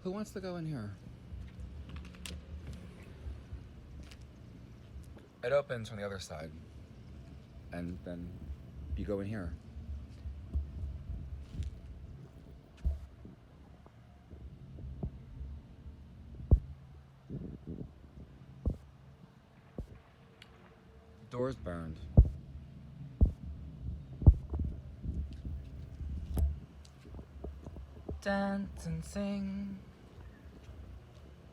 Who wants to go in here? It opens from the other side. And then you go in here. Door's burned. Dance and sing.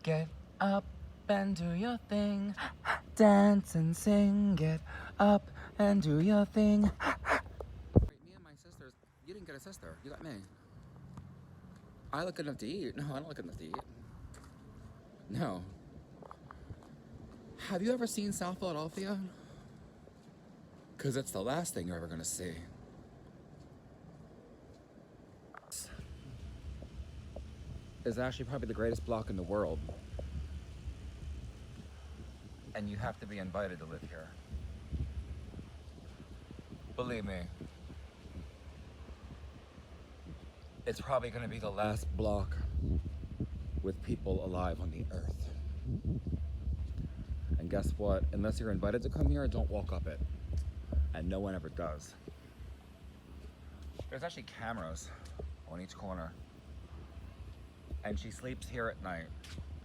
Get up and do your thing. Dance and sing. Get up and do your thing. Wait, me and my sisters. You didn't get a sister. You got me. I look good enough to eat. No, I don't look good enough to eat. No. Have you ever seen South Philadelphia? Because it's the last thing you're ever going to see. Is actually probably the greatest block in the world. And you have to be invited to live here. Believe me. It's probably going to be the last block with people alive on the earth. And guess what? Unless you're invited to come here, don't walk up it. And no one ever does. There's actually cameras on each corner. And she sleeps here at night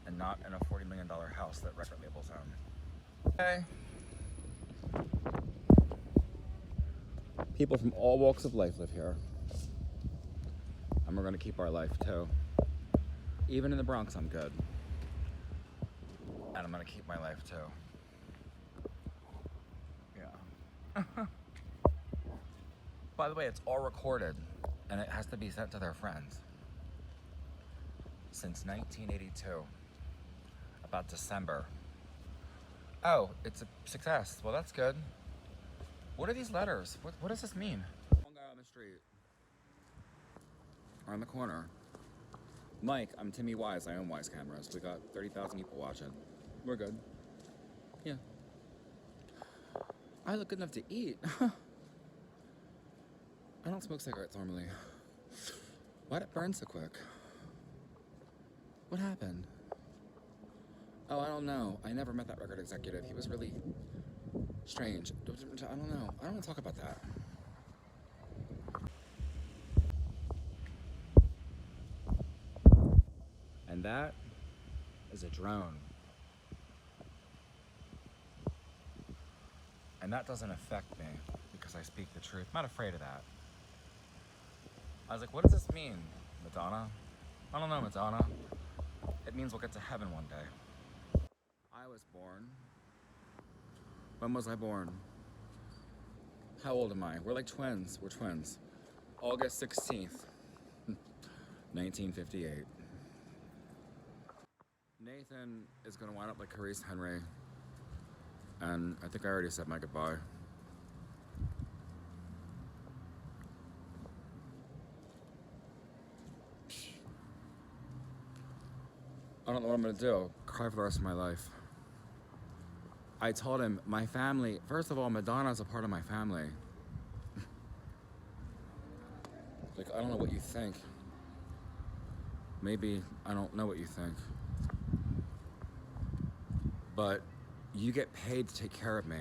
and not in a $40 million house that record labels own. Okay. People from all walks of life live here. And we're gonna keep our life too. Even in the Bronx, I'm good. And I'm gonna keep my life too. Yeah. By the way, it's all recorded and it has to be sent to their friends. Since 1982, about December. Oh, it's a success. Well, that's good. What are these letters? What does this mean? One guy on the street. Or on the corner. Mike, I'm Timmy Wise. I own Wise Cameras. We got 30,000 people watching. We're good. Yeah. I look good enough to eat. I don't smoke cigarettes normally. Why'd it burn so quick? What happened? Oh, I don't know. I never met that record executive. He was really strange. I don't know. I don't want to talk about that. And that is a drone. And that doesn't affect me because I speak the truth. I'm not afraid of that. I was like, what does this mean, Madonna? I don't know, Madonna. It means we'll get to heaven one day. I was born. When was I born? How old am I? We're like twins. We're twins. August 16th, 1958. Nathan is gonna wind up like Carice Henry. And I think I already said my goodbye. I don't know what I'm gonna do. Cry for the rest of my life. I told him, my family, first of all, Madonna's a part of my family. Like, I don't know what you think. Maybe I don't know what you think. But you get paid to take care of me.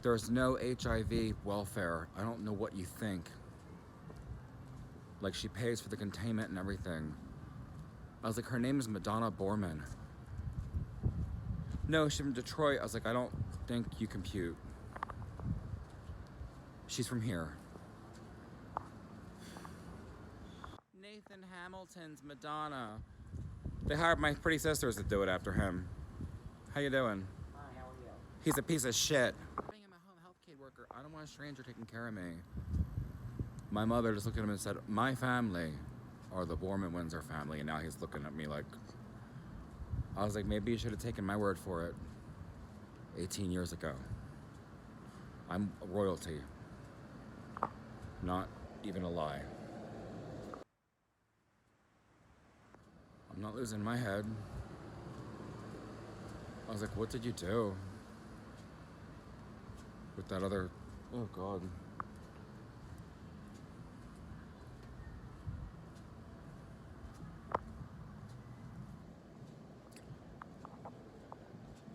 There's no HIV welfare. I don't know what you think. Like, she pays for the containment and everything. I was like, her name is Madonna Borman. No, she's from Detroit. I was like, I don't think you compute. She's from here. Nathan Hamilton's Madonna. They hired my pretty sisters to do it after him. How you doing? Hi, how are you? He's a piece of shit. Being a home health care worker, I don't want a stranger taking care of me. My mother just looked at him and said, my family are the Borman-Windsor family, and now he's looking at me like, I was like, maybe you should have taken my word for it 18 years ago. I'm royalty. Not even a lie. I'm not losing my head. I was like, what did you do? With that other, oh God.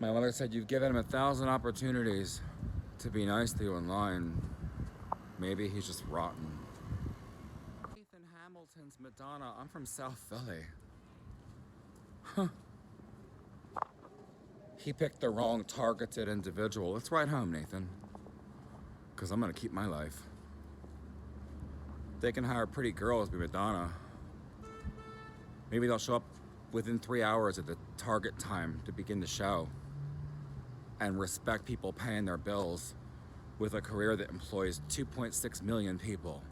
My mother said, you've given him 1,000 opportunities to be nice to you in line. Maybe he's just rotten. Nathan Hamilton's Madonna. I'm from South Philly. Huh. He picked the wrong targeted individual. Let's ride home, Nathan. Because I'm going to keep my life. They can hire pretty girls to be Madonna. Maybe they'll show up within 3 hours of the target time to begin the show and respect people paying their bills with a career that employs 2.6 million people.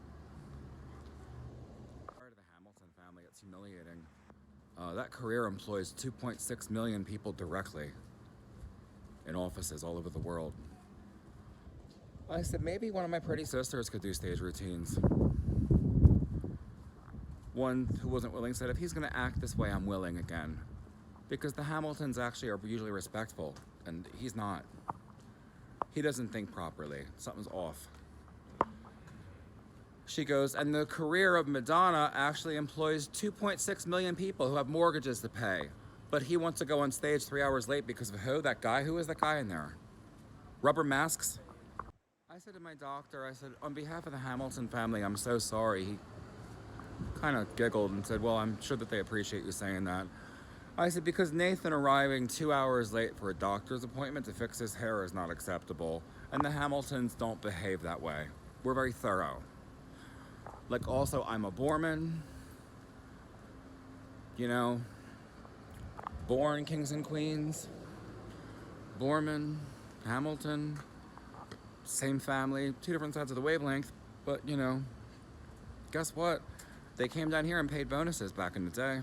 Part of the Hamilton family, it's humiliating. That career employs 2.6 million people directly in offices all over the world. I said, maybe one of my pretty sisters could do stage routines. One who wasn't willing said, if he's gonna act this way, I'm willing again. Because the Hamiltons actually are usually respectful, and he's not. He doesn't think properly. Something's off. She goes, and the career of Madonna actually employs 2.6 million people who have mortgages to pay. But he wants to go on stage 3 hours late because of who? That guy? Who is that guy in there? Rubber masks? I said to my doctor, I said, on behalf of the Hamilton family, I'm so sorry. He kind of giggled and said, well, I'm sure that they appreciate you saying that. I said, because Nathan arriving 2 hours late for a doctor's appointment to fix his hair is not acceptable. And the Hamiltons don't behave that way. We're very thorough. Like, also, I'm a Borman. You know, born kings and queens. Borman, Hamilton, same family, two different sides of the wavelength. But, you know, guess what? They came down here and paid bonuses back in the day.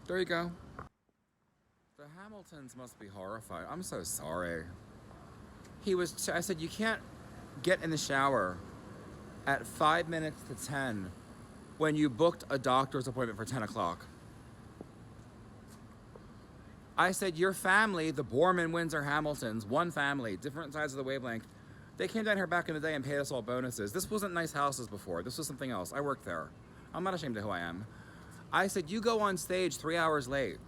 There you go. The Hamiltons must be horrified. I'm so sorry. I said, you can't get in the shower at 5 minutes to 10 when you booked a doctor's appointment for 10 o'clock. I said, your family, the Borman Windsor Hamiltons, one family, different sides of the wavelength, they came down here back in the day and paid us all bonuses. This wasn't nice houses before. This was something else. I worked there. I'm not ashamed of who I am. I said, you go on stage 3 hours late.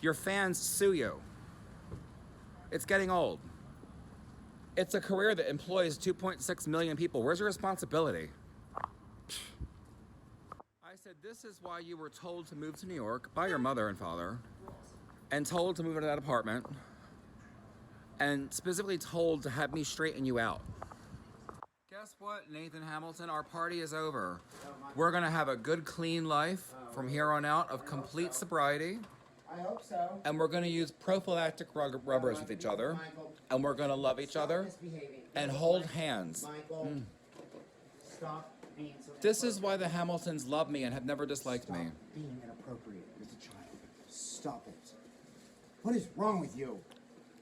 Your fans sue you. It's getting old. It's a career that employs 2.6 million people. Where's your responsibility? I said, this is why you were told to move to New York by your mother and father, and told to move into that apartment, and specifically told to have me straighten you out. Guess what, Nathan Hamilton? Our party is over. We're gonna have a good, clean life from here on out of complete sobriety. I hope so. And we're gonna use prophylactic rubbers with each other. And we're gonna love each other and hold hands. Michael, stop being so. This is why the Hamiltons love me and have never disliked me. Being inappropriate with a child. Stop it. What is wrong with you?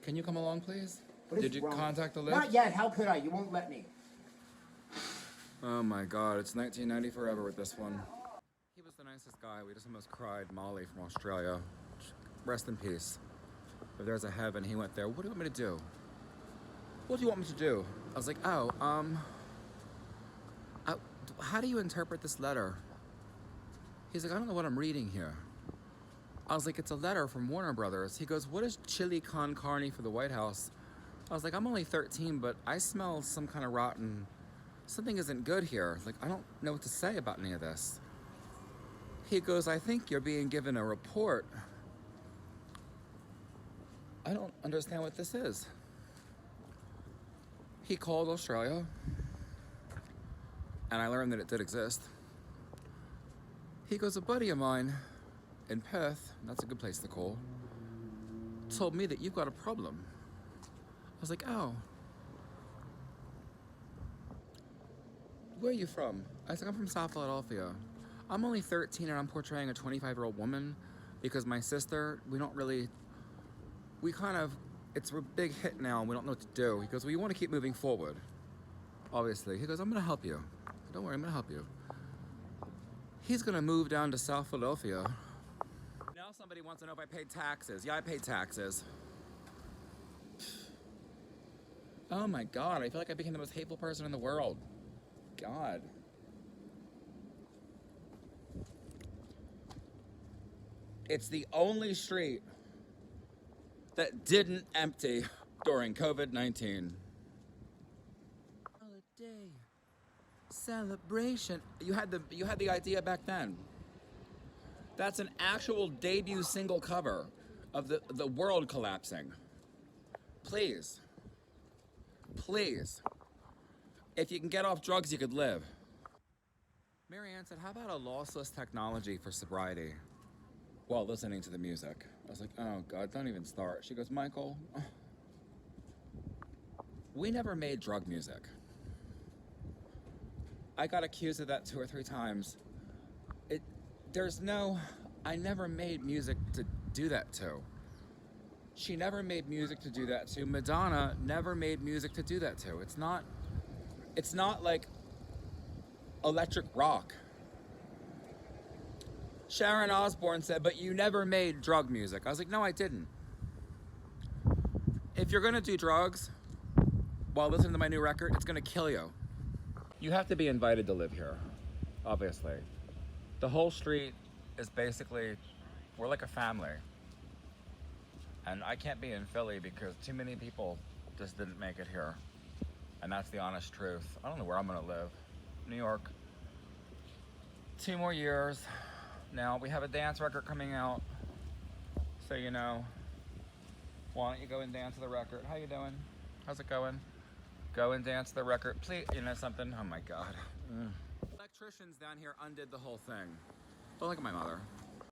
Can you come along, please? What is Did you wrong? contact the lift? Not yet. How could I? You won't let me. Oh my God, it's 1990 forever with this one. He was the nicest guy. We just almost cried. Molly from Australia. Rest in peace. If there's a heaven, he went there. What do you want me to do? What do you want me to do? I was like, oh, how do you interpret this letter? He's like, I don't know what I'm reading here. I was like, it's a letter from Warner Brothers. He goes, what is chili con carne for the White House? I was like, I'm only 13, but I smell some kind of rotten, something isn't good here. Like, I don't know what to say about any of this. He goes, I think you're being given a report. I don't understand what this is. He called Australia, and I learned that it did exist. He goes, a buddy of mine in Perth, that's a good place to call, told me that you've got a problem. I was like, oh. Where are you from? I was like, I'm from South Philadelphia. I'm only 13 and I'm portraying a 25-year-old woman because my sister, it's a big hit now and we don't know what to do. He goes, well, you want to keep moving forward, obviously. He goes, I'm going to help you. Don't worry, I'm going to help you. He's going to move down to South Philadelphia. Now somebody wants to know if I paid taxes. Yeah, I paid taxes. Oh my God, I feel like I became the most hateful person in the world. God. It's the only street that didn't empty during COVID-19. Holiday celebration. You had the idea back then. That's an actual debut single cover of the world collapsing. Please. Please. If you can get off drugs, you could live. Marianne said, how about a lossless technology for sobriety while listening to the music? I was like, oh God, don't even start. She goes, Michael, we never made drug music. I got accused of that 2 or 3 times. I never made music to do that to. She never made music to do that to. Madonna never made music to do that to. It's not like electric rock. Sharon Osbourne said, but you never made drug music. I was like, no, I didn't. If you're gonna do drugs while listening to my new record, it's gonna kill you. You have to be invited to live here, obviously. The whole street is basically, we're like a family. And I can't be in Philly because too many people just didn't make it here. And that's the honest truth. I don't know where I'm gonna live. New York. 2 more years. Now we have a dance record coming out. So you know, why don't you go and dance to the record? How you doing? How's it going? Go and dance to the record. Please, you know something? Oh my God. Electricians down here undid the whole thing. Don't look at my mother.